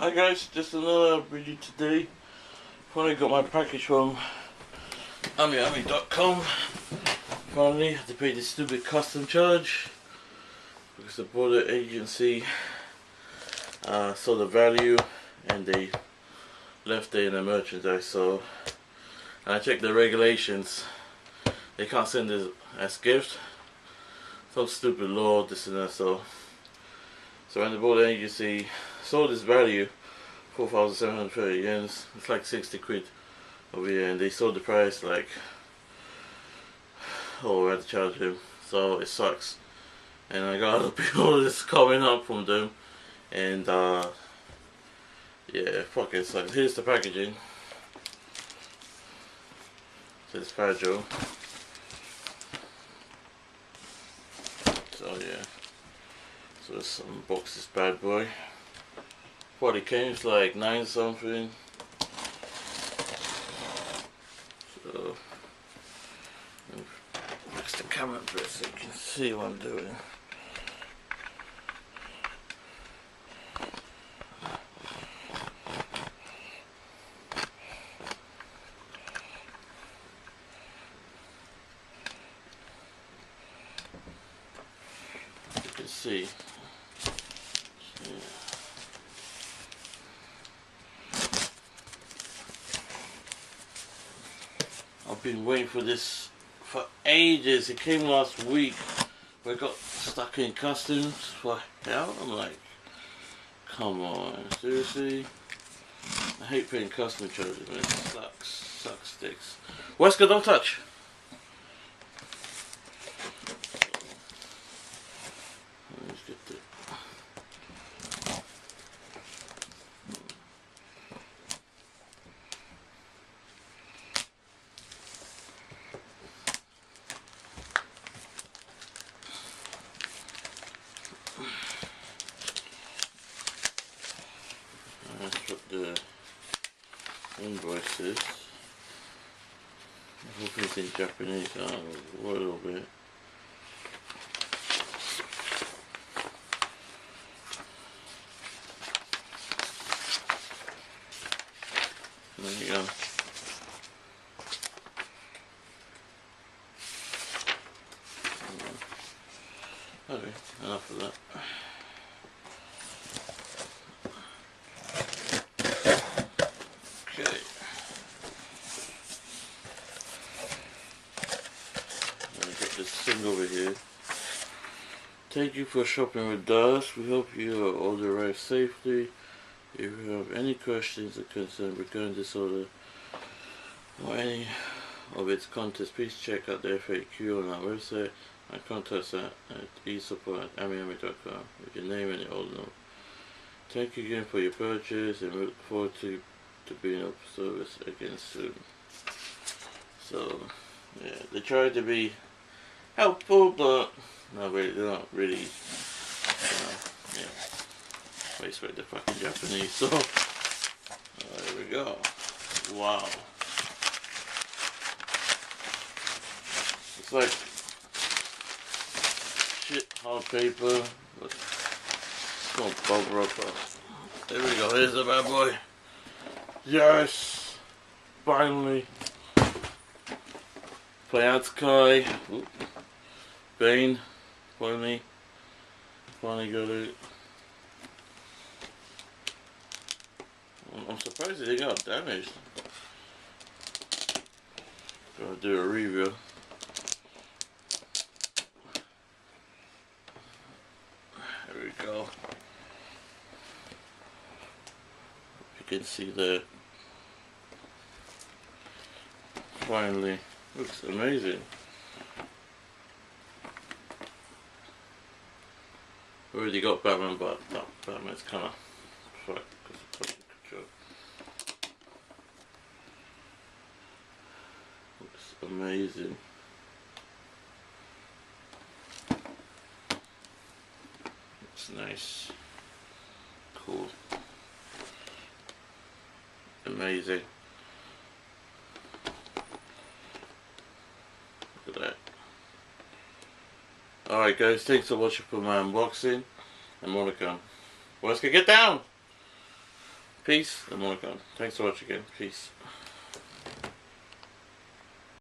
Hi guys, just another video today. Finally got my package from AmiAmi.com. Finally had to pay this stupid custom charge because the border agency saw the value and they left it in the merchandise. So, and I checked the regulations. They can't send this as gift. Some stupid law, this and that. So when the border agency saw this value, 4,730 yens, it's like 60 quid over here, and they sold the price like, oh, we had to charge him, so it sucks. And I got other people that's coming up from them, and yeah, it fucking sucks. Here's the packaging. It says fragile. So yeah, so let's unbox this bad boy. What it came, it's like 9 something. So fix the camera a bit so you can see what I'm doing. You can see. I've been waiting for this for ages. It came last week, but it got stuck in customs for hell. I'm like, come on, seriously? I hate paying custom charges, man. It sucks dicks. Wesker, don't touch. Let's get the that's what the invoice is. I hope it's in Japanese, a little bit. There you go. Okay, enough of that. Okay. Let me get this thing over here. Thank you for shopping with us. We hope your order arrives safely. If you have any questions or concerns regarding this order or any of its contents, please check out the FAQ on our website and contact us at esupport@amiami.com with your name and your order number. Thank you again for your purchase, and we look forward to being of service again soon. So yeah, they try to be helpful, but no, really, they're not really. Yeah, I expect the fucking Japanese. So there we go. Wow, it's like shit hard paper, but it's not bubble wrap. There we go. Here's the bad boy. Yes, finally. Playatsukai. Bane. Finally got it. I'm surprised they got damaged. Gotta do a review. There we go. You can see that. Finally, looks amazing. Already got Batman, but no, Batman's kind of fucked because of total control. Looks amazing. Looks nice. Cool. Amazing. Look at that. Alright guys, thanks for watching for my unboxing, and more to come. Wesker, get down! Peace and welcome. Thanks for watching again. Peace.